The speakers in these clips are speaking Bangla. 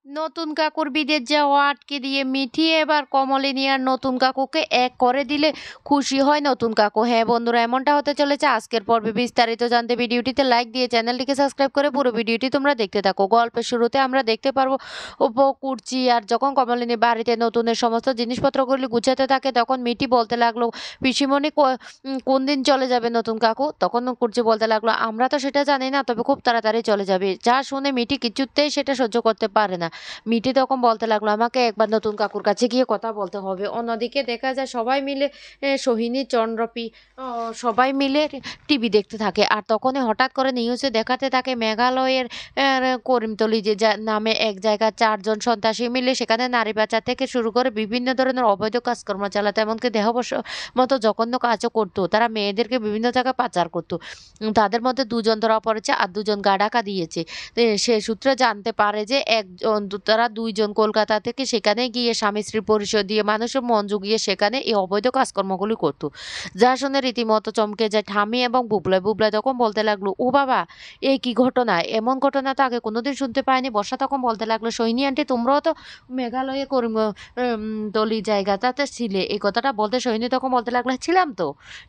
নতুন কাকুর বিদেশ যাওয়া আটকে দিয়ে মিঠি এবার কমলিনী আর নতুন কাকুকে এক করে দিলে খুশি হয় নতুন কাকু। হ্যাঁ বন্ধুরা, এমনটা হতে চলেছে আজকের পর্বে। বিস্তারিত জানতে ভিডিওটিতে লাইক দিয়ে চ্যানেলটিকে সাবস্ক্রাইব করে পুরো ভিডিওটি তোমরা দেখতে থাকো। গল্পের শুরুতে আমরা দেখতে পারবো কুর্চি আর যখন কমলিনী বাড়িতে নতুনের সমস্ত জিনিসপত্রগুলি গুছাতে থাকে তখন মিঠি বলতে লাগলো, পিসিমণি কোন দিন চলে যাবে নতুন কাকু? তখন কুর্চি বলতে লাগলো, আমরা তো সেটা জানি না, তবে খুব তাড়াতাড়ি চলে যাবে। যা শুনে মিঠি কিছুতেই সেটা সহ্য করতে পারে না। মিটি তখন বলতে লাগলো, আমাকে একবার নতুন কাকুর কাছে গিয়ে কথা বলতে হবে। অন্যদিকে দেখা যায় সবাই মিলে সোহিনী, চন্দ্রপি সবাই মিলে টিভি দেখতে থাকে। আর তখনই হঠাৎ করে নিউজে দেখাতে থাকে মেঘালয়ের করিমতলি যে নামে এক জায়গায় 4জন সন্ত্রাসী মিলে সেখানে নারী পাচার থেকে শুরু করে বিভিন্ন ধরনের অবৈধ কাজকর্ম চালাতো, এমনকি দেহবশ মতো জঘন্য কাজও করতো। তারা মেয়েদেরকে বিভিন্ন জায়গায় পাচার করতো। তাদের মধ্যে 2জন ধরা পড়েছে আর 2জন গা ঢাকা দিয়েছে। সে সূত্রে জানতে পারে যে তারা 2জন কলকাতা থেকে সেখানে গিয়ে স্বামী স্ত্রী পরিচয় দিয়ে মানুষের মন জুগিয়ে সেখানে এই অবৈধ কাজকর্মগুলি করতো। যা শুনে রীতিমতো চমকে যায় ঠামি এবং বুবলাই। বুবলাই তখন বলতে লাগলো, ও বাবা, এই কি ঘটনা? এমন ঘটনা তো আগে কোনোদিন শুনতে পাইনি। বর্ষা তখন বলতে লাগলো, সোহিনী আন্টি, তোমরাও তো মেঘালয়ে তলি জায়গাটাতে ছিলে। এই কথাটা বলতে সোহিনী তখন বলতে লাগলো, ছিলাম তো,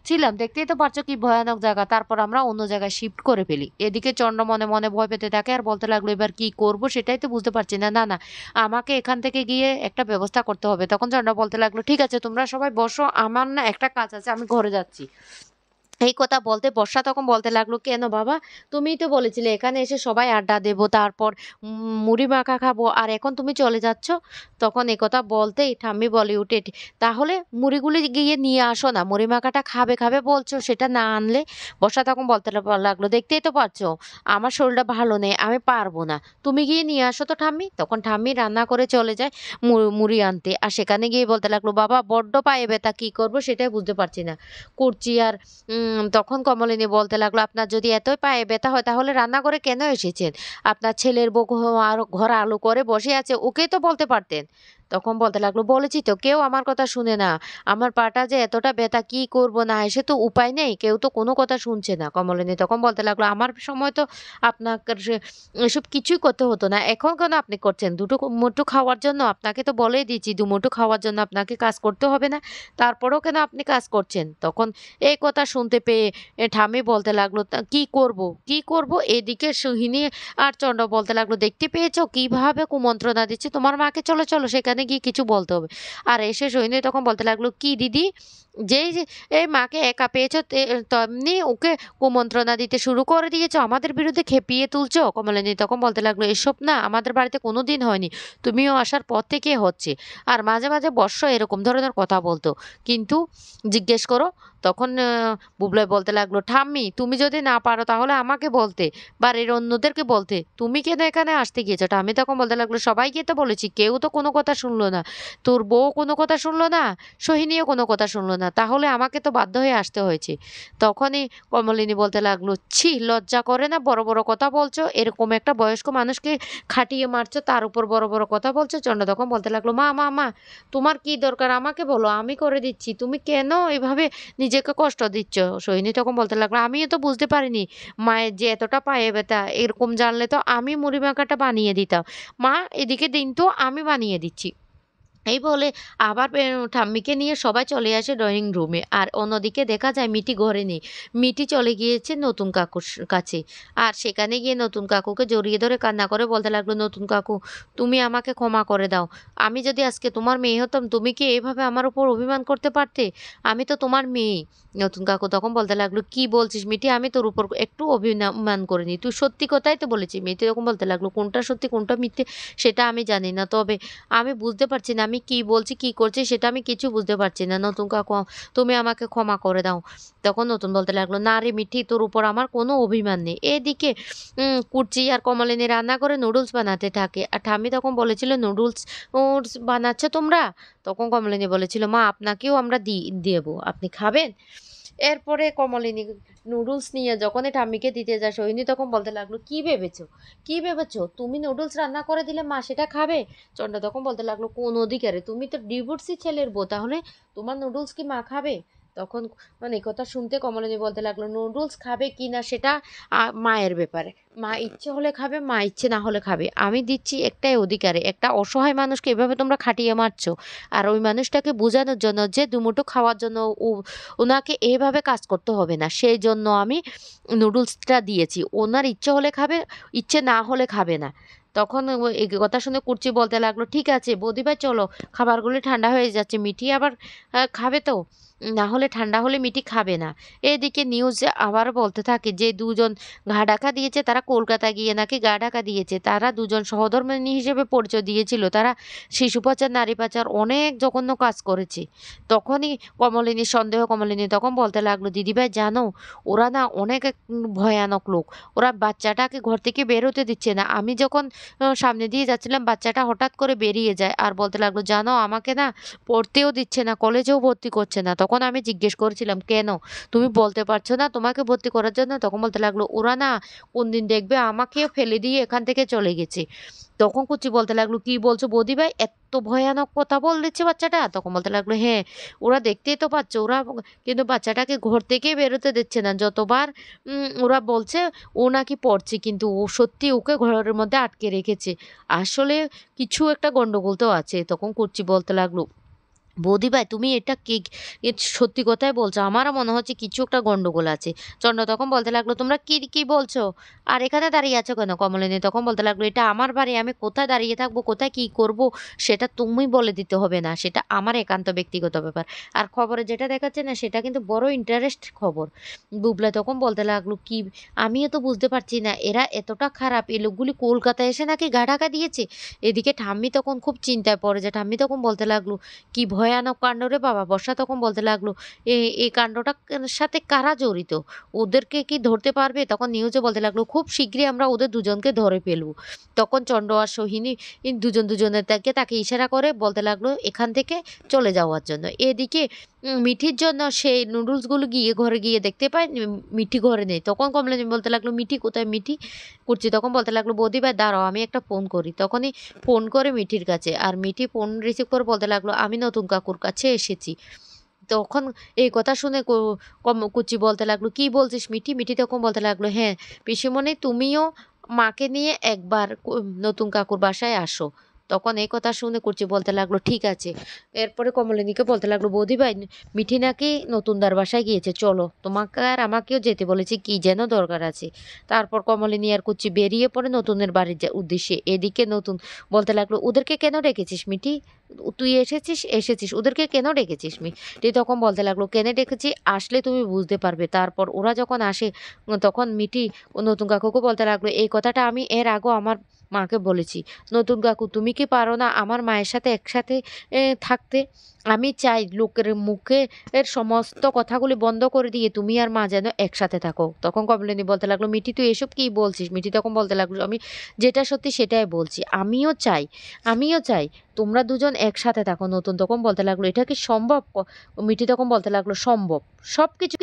ছিলাম, দেখতেই তো পারছো কি ভয়ানক জায়গা। তারপর আমরা অন্য জায়গায় শিফট করে ফেলি। এদিকে চন্দ্র মনে মনে ভয় পেতে থাকে আর বলতে লাগলো, এবার কি করব সেটাই তো বুঝতে পারছি না। না না, আমাকে এখান থেকে গিয়ে একটা ব্যবস্থা করতে হবে। তখন চন্দ্র বলতে লাগলো, ঠিক আছে তোমরা সবাই বসো, আমার না একটা কাজ আছে, আমি ঘরে যাচ্ছি। এই কথা বলতে বর্ষা তখন বলতে লাগলো, কেন বাবা, তুমিই তো বলেছিলে এখানে এসে সবাই আড্ডা দেবো, তারপর মুড়ি মাখা খাবো, আর এখন তুমি চলে যাচ্ছ? তখন এই কথা বলতেই ঠাম্মি বলে উঠে, তাহলে মুড়িগুলি গিয়ে নিয়ে আসো না, মুড়ি মাখাটা খাবে খাবে বলছো, সেটা না আনলে? বর্ষা তখন বলতে লাগলো, দেখতেই তো পাচ্ছো আমার শরীরটা ভালো নেই, আমি পারবো না, তুমি গিয়ে নিয়ে আসো তো ঠাম্মি। তখন ঠাম্মি রান্না করে চলে যায় মুড়ি আনতে। আর সেখানে গিয়ে বলতে লাগলো, বাবা বড্ড পায়ে ব্যথা, কি করবো সেটাই বুঝতে পারছি না। করছি আর তখন কমলিনী বলতে লাগলো, আপনার যদি এতই পায়ে ব্যথা হয় তাহলে রান্নাঘরে কেন এসেছেন? আপনার ছেলের বউ আর ঘর আলো করে বসে আছে, ওকেই তো বলতে পারতেন। তখন বলতে লাগলো, বলেছি তো, কেউ আমার কথা শুনে না। আমার পাটা যে এতটা ব্যথা, কি করব, না এসে তো উপায় নেই, কেউ তো কোনো কথা শুনছে না। কমলিনী তখন বলতে লাগলো, আমার সময় তো আপনাকে এসব কিছুই করতে হতো না, এখন কেন আপনি করছেন? দুটো মুঠো খাওয়ার জন্য আপনাকে তো বলেই দিয়েছি, দুমুঠো খাওয়ার জন্য আপনাকে কাজ করতে হবে না, তারপরেও কেন আপনি কাজ করছেন? তখন এই কথা শুনতে পেয়ে ঠাম্মি বলতে লাগলো, কি করব, কি করব? এদিকে সোহিনী আর চন্দ্র বলতে লাগলো, দেখতে পেয়েছো কিভাবে কুমন্ত্রণা দিচ্ছে তোমার মাকে, চলো চলো সেখানে গিয়ে কিছু বলতে হবে। আর এসে সোহিনী তখন বলতে লাগলো, কি দিদি, যেই যে এই মাকে একা পেয়েছো তেমনি ওকে কুমন্ত্রণা দিতে শুরু করে দিয়েছো, আমাদের বিরুদ্ধে খেপিয়ে তুলছো। কমলিনী তখন বলতে লাগলো, এসব না আমাদের বাড়িতে কোনোদিন হয়নি, তুমিও আসার পর থেকে হচ্ছে। আর মাঝে মাঝে বর্ষ এরকম ধরনের কথা বলতো, কিন্তু জিজ্ঞেস করো। তখন বুবলাই বলতে লাগলো, ঠাম্মি তুমি যদি না পারো তাহলে আমাকে বলতে, বাড়ির অন্যদেরকে বলতে, তুমি কেন এখানে আসতে গিয়েছো? ঠাম্মি তখন বলতে লাগলো, সবাইকে তো বলেছি, কেউ তো কোনো কথা শুনলো না, তোর বউ কোনো কথা শুনলো না, সোহিনীও কোনো কথা শুনলো না, তাহলে আমাকে তো বাধ্য হয়ে আসতে হয়েছে। তখনই কমলিনী বলতে লাগলো, ছি, লজ্জা করে না? বড় বড় কথা বলছো, এরকম একটা বয়স্ক মানুষকে খাটিয়ে মারছো, তার উপর বড় বড় কথা বলছো। চন্ড তখন বলতে লাগলো, মা মা মা, তোমার কি দরকার, আমাকে বলো, আমি করে দিচ্ছি, তুমি কেন এভাবে নিজেকে কষ্ট দিচ্ছ? সোহিনী তখন বলতে লাগলো, আমিও তো বুঝতে পারিনি মায়ের যে এতটা পায়ে ব্যথা, এরকম জানলে তো আমি মুড়ি মাখাটা বানিয়ে দিতাম। মা এদিকে দিন তো, আমি বানিয়ে দিচ্ছি। এই বলে আবার ঠাম্মিকে নিয়ে সবাই চলে আসে ড্রয়িং রুমে। আর অন্যদিকে দেখা যায় মিটি ঘরে নেই। মিটি চলে গিয়েছে নতুন কাকুর কাছে। আর সেখানে গিয়ে নতুন কাকুকে জড়িয়ে ধরে কান্না করে বলতে লাগলো, নতুন কাকু, তুমি আমাকে ক্ষমা করে দাও। আমি যদি আজকে তোমার মেয়ে হতাম, তুমি কি এভাবে আমার উপর অভিমান করতে পারতে? আমি তো তোমার মেয়ে। নতুন কাকু তখন বলতে লাগলো, কি বলছিস মিটি, আমি তোর উপর একটু অভিমান করিনি, তুই সত্যি কথাই তো বলেছি। মিটি তখন বলতে লাগলো, কোনটা সত্যি কোনটা মিথ্যে সেটা আমি জানি না, তবে আমি বুঝতে পারছি না আমি কি বলছি, কি করছি, সেটা আমি কিছু বুঝতে পারছি না। নতুন কাকু, তুমি আমাকে ক্ষমা করে দাও। তখন নতুন বলতে লাগলো, না রে মিঠি, তোর উপর আমার কোনো অভিমান নেই। এদিকে কুর্চি আর কমলিনী রান্না করে নুডলস বানাতে থাকে। আর ঠাম্মি তখন বলেছিল, নুডলস বানাচ্ছ তোমরা? তখন কমলিনী বলেছিল, মা আপনাকেও আমরা দেবো, আপনি খাবেন? এরপরে কমলিনী নুডলস নিয়ে যখনই ঠাম্মিকে দিতে যায়, সোহিনী তখন বলতে লাগলো, কি ভেবেছো, কি ভেবেছো তুমি নুডলস রান্না করে দিলে মা সেটা খাবে? চন্ডা তখন বলতে লাগলো, কোন অধিকারে, তুমি তো ডিভোর্সি ছেলের বউ, তাহলে তোমার নুডলস কি মা খাবে? তখন মানে এই কথা শুনতে কমলিনী বলতে লাগলো, নুডলস খাবে কি না সেটা মায়ের ব্যাপারে। মা ইচ্ছে হলে খাবে, মা ইচ্ছে না হলে খাবে। আমি দিচ্ছি একটাই অধিকারে। একটা অসহায় মানুষকে এভাবে তোমরা খাটিয়ে মারছো। আর ওই মানুষটাকে বোঝানোর জন্য যে দুমুঠো খাওয়ার জন্য ওনাকে এভাবে কাজ করতে হবে না। সেই জন্য আমি নুডলসটা দিয়েছি। ওনার ইচ্ছে হলে খাবে, ইচ্ছে না হলে খাবে না। তখন এই কথা শুনে কুর্চি বলতে লাগলো, ঠিক আছে বৌদিভাই চলো, খাবারগুলো ঠান্ডা হয়ে যাচ্ছে, মিঠি আবার খাবে তো, না হলে ঠান্ডা হলে মিঠি খাবে না। এদিকে নিউজে আবার বলতে থাকে যে দুজন গা ঢাকা দিয়েছে, তারা কলকাতা গিয়ে নাকি গা ঢাকা দিয়েছে। তারা দুজন সহধর্মিণী হিসেবে পরিচয় দিয়েছিল। তারা শিশু পাচার, নারী পাচার অনেক জঘন্য কাজ করেছে। তখনই কমলিনীর সন্দেহ, কমলিনী তখন বলতে লাগলো, দিদিভাই জানো ওরা না অনেক এক ভয়ানক লোক। ওরা বাচ্চাটাকে ঘর থেকে বের হতে দিচ্ছে না। আমি যখন সামনে দিয়ে যাচ্ছিলাম, বাচ্চাটা হঠাৎ করে বেরিয়ে যায় আর বলতে লাগলো, জানো আমাকে না পড়তেও দিচ্ছে না, কলেজেও ভর্তি করছে না। তখন আমি জিজ্ঞেস করেছিলাম, কেন তুমি বলতে পারছো না তোমাকে ভর্তি করার জন্য? তখন বলতে লাগলো, ওরা না কোনদিন দেখবে আমাকেও ফেলে দিয়ে এখান থেকে চলে গেছে। তখন কুচি বলতে লাগলো, কি বলছো বৌদিভাই, এত ভয়ানক কথা বল দিচ্ছে বাচ্চাটা? তখন বলতে লাগলো, হ্যাঁ ওরা দেখতেই তো পাচ্ছে, ওরা কিন্তু বাচ্চাটাকে ঘর থেকেই বেরোতে দিচ্ছে না। যতবার ওরা বলছে ও নাকি পড়ছে, কিন্তু ও সত্যি ওকে ঘরের মধ্যে আটকে রেখেছে। আসলে কিছু একটা গন্ডগোল তো আছে। তখন কুচি বলতে লাগলো, বৌদিভাই তুমি এটা কি সত্যি কথাই বলছো? আমারও মনে হচ্ছে কিছু একটা গন্ডগোল আছে। চন্দ্র তখন বলতে লাগলো, তোমরা কি কি বলছো? আর এখানে দাঁড়িয়ে আছো কেন? কমলিনী তখন বলতে লাগলো, এটা আমার বাড়ি, আমি কোথায় দাঁড়িয়ে থাকবো, কোথায় কি করব সেটা তুমি বলে দিতে হবে না, সেটা আমার একান্ত ব্যক্তিগত ব্যাপার। আর খবরে যেটা দেখাচ্ছে না সেটা কিন্তু বড় ইন্টারেস্ট খবর। বুবলা তখন বলতে লাগলো, কি আমিও তো বুঝতে পারছি না, এরা এতটা খারাপ, এই লোকগুলি কলকাতায় এসে নাকি গা ঢাকা দিয়েছে। এদিকে ঠাম্মি তখন খুব চিন্তায় পড়ে যায়। ঠাম্মি তখন বলতে লাগলো, কি ভয়ানক কাণ্ড রে বাবা! বর্ষা তখন বলতে লাগলো, এই কাণ্ডটা সাথে কারা জড়িত? ওদেরকে কি ধরতে পারবে? তখন নিউজে বলতে লাগলো, খুব শীঘ্রই আমরা ওদের দুজনকে ধরে ফেলবো। তখন চন্দ্র আর সোহিনী দুজন দুজনের তাকে ইশারা করে বলতে লাগলো এখান থেকে চলে যাওয়ার জন্য। এদিকে মিঠির জন্য সেই নুডলসগুলো গিয়ে ঘরে গিয়ে দেখতে পায় মিঠি ঘরে নেই। তখন কমলিনী বলতে লাগলো, মিঠি কোথায় মিঠি? কুর্চি তখন বলতে লাগলো, বৌদিভাই দাঁড়াও আমি একটা ফোন করি। তখনই ফোন করে মিঠির কাছে, আর মিঠি ফোন রিসিভ করে বলতে লাগলো, আমি নতুন কাকুর কাছে এসেছি। তখন এই কথা শুনে কুচি বলতে লাগলো, কি বলছিস মিঠি? মিঠি তখন বলতে লাগলো, হ্যাঁ পিসিমণি তুমিও মাকে নিয়ে একবার নতুন কাকুর বাসায় আসো। তখন এই কথা শুনে কুচি বলতে লাগলো, ঠিক আছে। এরপরে কমলিনীকে বলতে লাগলো, বৌদিভাই মিঠি নাকি নতুনদার বাসায় গিয়েছে, চলো তোমাকে আর আমাকেও যেতে বলেছে, কি যেন দরকার আছে। তারপর কমলিনী আর কুচি বেরিয়ে পড়ে নতুনের বাড়ির উদ্দেশ্যে। এদিকে নতুন বলতে লাগলো, ওদেরকে কেন ডেকেছিস মিঠি? তুই এসেছিস ওদেরকে কেন ডেকেছিস মিঠি? তখন বলতে লাগলো, কেন ডেকেছি আসলে তুমি বুঝতে পারবে। তারপর ওরা যখন আসে তখন মিঠি ও নতুন কাকুকে বলতে লাগলো, এই কথাটা আমি এর আগেও আমার মাকে বলেছি। নতুন কাকু তুমি কি পারো না আমার মায়ের সাথে একসাথে থাকতে? আমি চাই লোকের মুখে এর সমস্ত কথাগুলি বন্ধ করে দিয়ে তুমি আর মা যেন একসাথে থাকো। তখন কমলিনী বলতে লাগলো, মিঠি তুই এসব কি বলছিস? মিঠি তখন বলতে লাগলো, আমি যেটা সত্যি সেটাই বলছি। আমিও চাই তোমরা দুজন একসাথে থাকো। নতুন তখন বলতে লাগলো, এটা কি সম্ভব? মিঠি তখন বলতে লাগলো, সম্ভব। সবকিছু